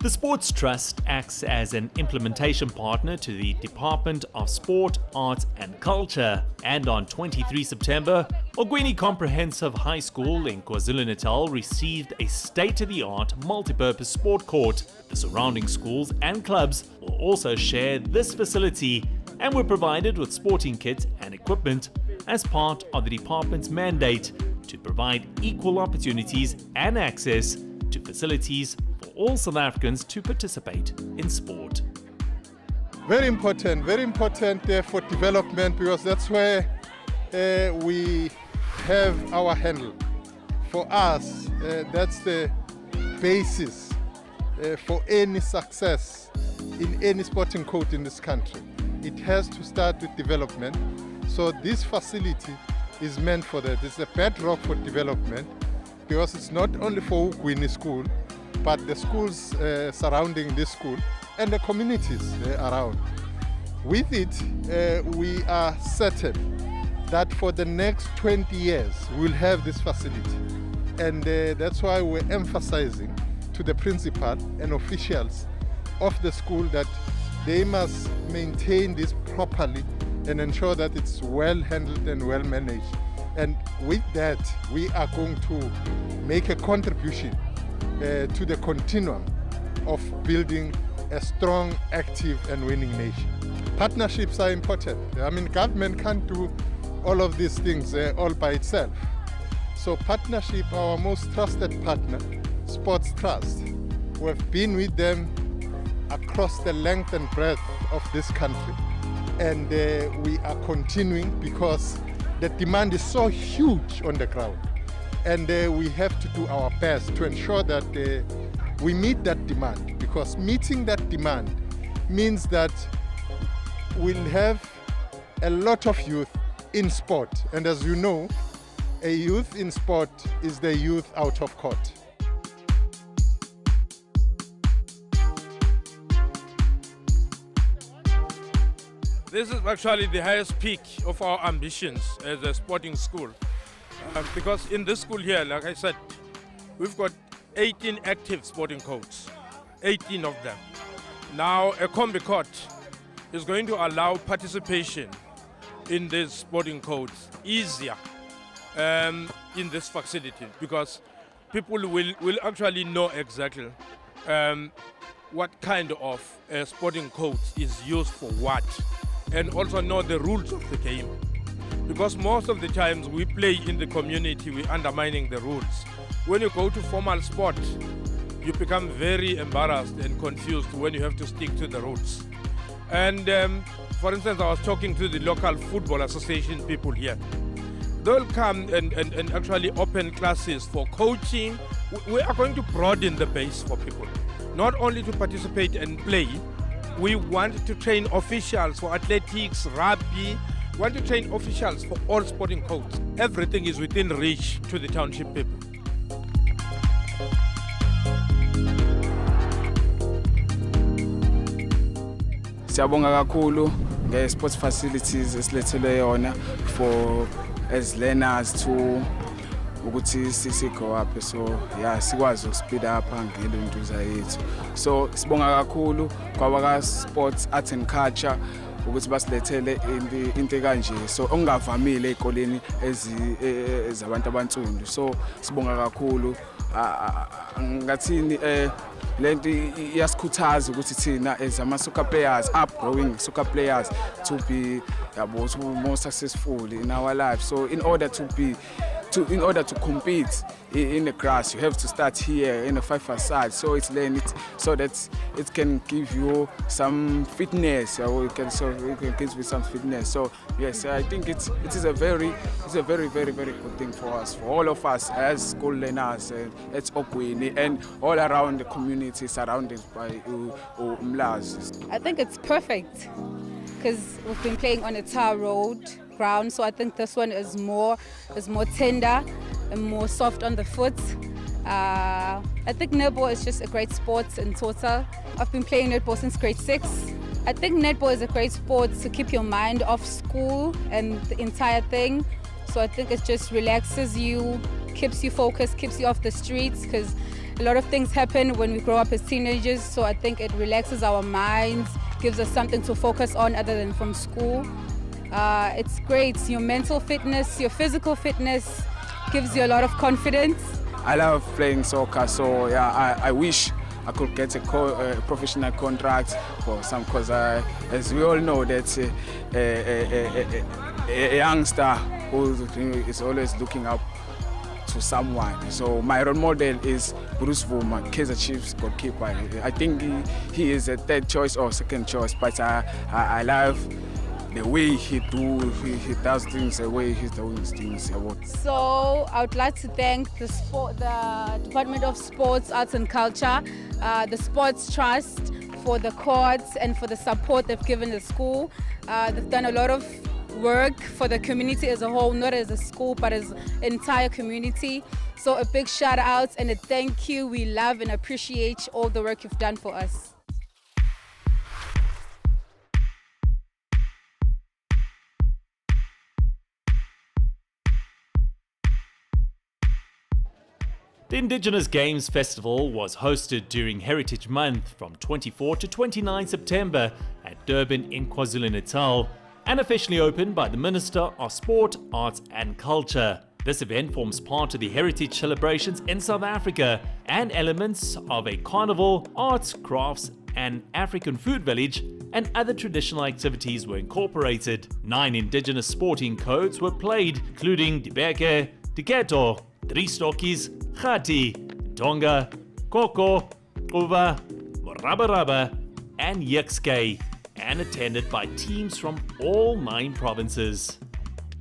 The Sports Trust acts as an implementation partner to the Department of Sport, Arts and Culture. And on 23 September, Ogwini Comprehensive High School in Kwa Zulu Natal received a state-of-the-art multipurpose sport court. The surrounding schools and clubs will also share this facility and were provided with sporting kit and equipment as part of the department's mandate to provide equal opportunities and access to facilities for all South Africans to participate in sport. Very important for development, because that's where we have our handle. For us, that's the basis for any success in any sporting code in this country. It has to start with development. So this facility is meant for that. It's a bedrock for development, because it's not only for Ogwini School, but the schools surrounding this school and the communities around. With it, we are certain that for the next 20 years, we'll have this facility. And that's why we're emphasizing to the principal and officials of the school that they must maintain this properly and ensure that it's well handled and well managed. And with that, we are going to make a contribution to the continuum of building a strong, active and winning nation. Partnerships are important. I mean, government can't do all of these things all by itself. So partnership, our most trusted partner, Sports Trust. We've been with them across the length and breadth of this country. And we are continuing because the demand is so huge on the ground. And we have to do our best to ensure that we meet that demand, because meeting that demand means that we'll have a lot of youth in sport. And as you know, a youth in sport is the youth out of court. This is actually the highest peak of our ambitions as a sporting school. Because in this school here, like I said, we've got 18 active sporting codes, 18 of them. Now a combi court is going to allow participation in these sporting codes easier in this facility, because people will actually know exactly what kind of sporting codes is used for what, and also know the rules of the game. Because most of the times we play in the community, we're undermining the rules. When you go to formal sport, you become very embarrassed and confused when you have to stick to the rules. And for instance, I was talking to the local football association people here. They'll come and actually open classes for coaching. We are going to broaden the base for people, not only to participate and play. We want to train officials for athletics, rugby. We want to train officials for all sporting codes. Everything is within reach to the township people. Siyabonga kakhulu nge-sports facilities esilethele yona for as learners to ukuthi si-grow up, so yeah, sikwazi ukuspeed up ngelo ntuza yethu. So sibonga kakhulu kwabaka-sports, arts and culture ukuthi basilethele into kanje, so ongavamile ezikoleni ezabantu abantsundu. So sibonga kakhulu. Ngathini lento iyasikhuthaza ukuthi thina as ama-soccer players, upgrowing soccer players, to be more successful in our life. So in order to compete in the grass, you have to start here in the 5-a-side. So it's learn it so that it can give you some fitness, or it can give you some fitness. So yes, I think it is a very very good thing for us, for all of us as school learners at Ogwini and all around the community surrounded by Umlazi. I think it's perfect because we've been playing on a tar road ground, so I think this one is more tender and more soft on the foot. I think netball is just a great sport in total. I've been playing netball since grade 6. I think netball is a great sport to keep your mind off school and the entire thing. So I think it just relaxes you, keeps you focused, keeps you off the streets, because A lot of things happen when we grow up as teenagers, so I think it relaxes our minds, gives us something to focus on other than from school. It's great. Your mental fitness, your physical fitness gives you a lot of confidence. I love playing soccer, so yeah, I wish I could get a professional contract for some, because as we all know, that's a youngster who is always looking up to someone. So my role model is Bruce Vuma, Kaizer Chiefs goalkeeper. I think he is a third choice or second choice, but I love the way he does things, the way he's doing things. So I would like to thank the Department of Sports, Arts and Culture, the Sports Trust for the courts and for the support they've given the school. They've done a lot of work for the community as a whole, not as a school, but as an entire community. So a big shout out and a thank you. We love and appreciate all the work you've done for us. The Indigenous Games Festival was hosted during Heritage Month from 24 to 29 September at Durban in Kwa Zulu Natal and officially opened by the Minister of Sport, Arts and Culture. This event forms part of the heritage celebrations in South Africa and elements of a carnival, arts, crafts and African food village and other traditional activities were incorporated. 9 Indigenous sporting codes were played, including Dibeke, Diketo, Three Stokkies, Khati, Tonga, Koko, Uva, Morabaraba and Yekske, and attended by teams from all 9 provinces.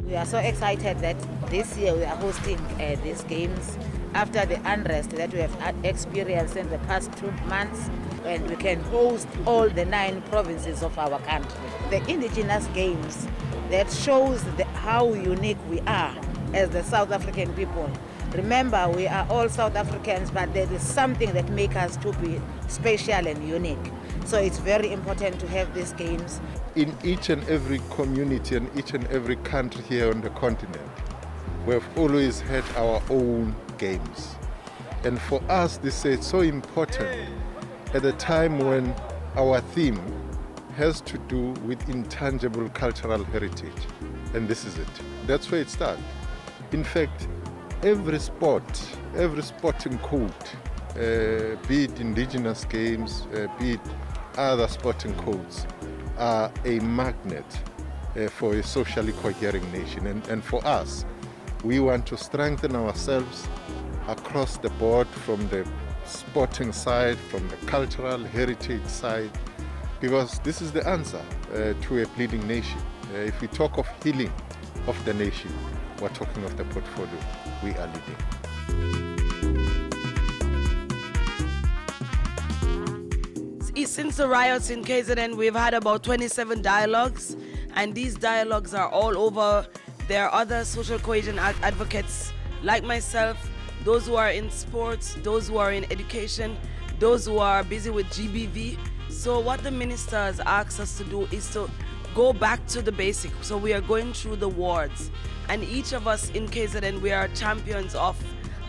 We are so excited that this year we are hosting these games after the unrest that we have experienced in the past 2 months, and we can host all the 9 provinces of our country. The Indigenous Games, that shows how unique we are as the South African people. Remember, we are all South Africans, but there is something that makes us to be special and unique. So it's very important to have these games. In each and every community and each and every country here on the continent, we've always had our own games. And for us, this is so important at a time when our theme has to do with intangible cultural heritage. And this is it. That's where it starts. In fact, every sporting code, be it Indigenous games, be it other sporting codes, are a magnet for a socially coherent nation. And for us, we want to strengthen ourselves across the board, from the sporting side, from the cultural heritage side, because this is the answer to a bleeding nation. If we talk of healing of the nation, we're talking of the portfolio we are leading. Since the riots in KZN, we've had about 27 dialogues, and these dialogues are all over. There are other social cohesion advocates like myself, those who are in sports, those who are in education, those who are busy with GBV. So what the minister has asked us to do is to go back to the basic. So we are going through the wards, and each of us in KZN, we are champions of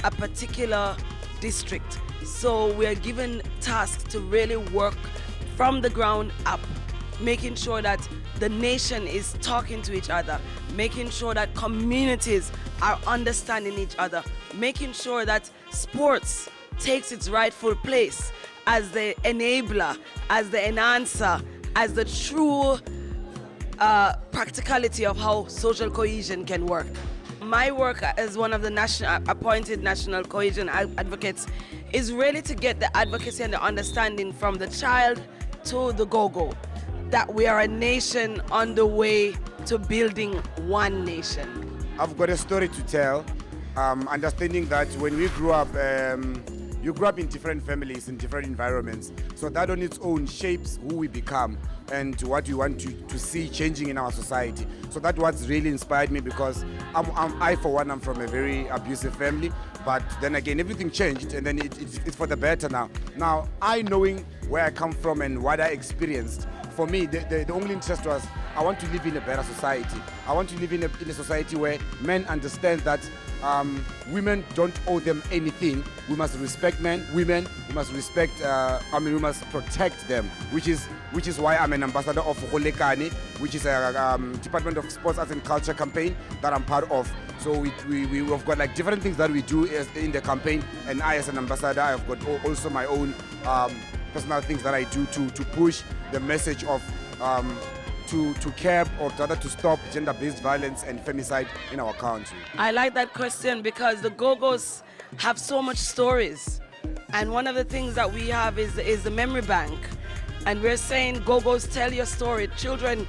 a particular district. So we are given tasks to really work from the ground up, making sure that the nation is talking to each other, making sure that communities are understanding each other, making sure that sports takes its rightful place as the enabler, as the enhancer, as the true practicality of how social cohesion can work. My work as one of the appointed national cohesion advocates is really to get the advocacy and the understanding from the child to the go-go, that we are a nation on the way to building one nation. I've got a story to tell, understanding that when we grew up, you grew up in different families, in different environments. So that on its own shapes who we become and what we want to see changing in our society. So that's what's really inspired me, because I, for one, I'm from a very abusive family. But then again, everything changed, and then it's for the better now. Now, I knowing where I come from and what I experienced, for me, the only interest was I want to live in a better society. I want to live in a society where men understand that women don't owe them anything. We must respect men, women. We must respect. We must protect them. Which is why I'm an ambassador of Golekane, which is a Department of Sports, Arts and Culture campaign that I'm part of. So we've got like different things that we do in the campaign, and I, as an ambassador, I've got also my own personal things that I do to push the message of to curb or rather to stop gender-based violence and femicide in our country. I like that question because the Go-Go's have so much stories, and one of the things that we have is the memory bank, and we're saying Go-Go's, tell your story. Children,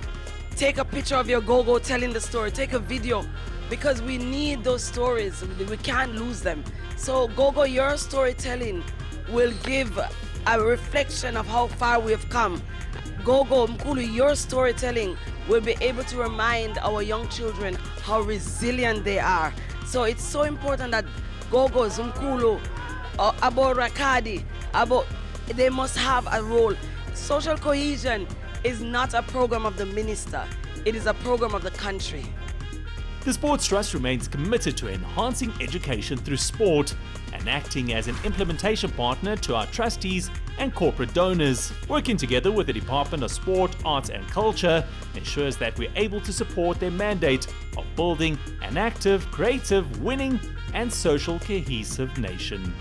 take a picture of your Go-Go telling the story, take a video, because we need those stories. We can't lose them. So Go-Go, your storytelling will give a reflection of how far we have come. Go-Go, Mkulu, your storytelling will be able to remind our young children how resilient they are. So it's so important that Go-Go's, Mkulu, Abo Rakadi, they must have a role. Social cohesion is not a program of the minister. It is a program of the country. The Sports Trust remains committed to enhancing education through sport and acting as an implementation partner to our trustees and corporate donors. Working together with the Department of Sport, Arts and Culture ensures that we're able to support their mandate of building an active, creative, winning and social cohesive nation.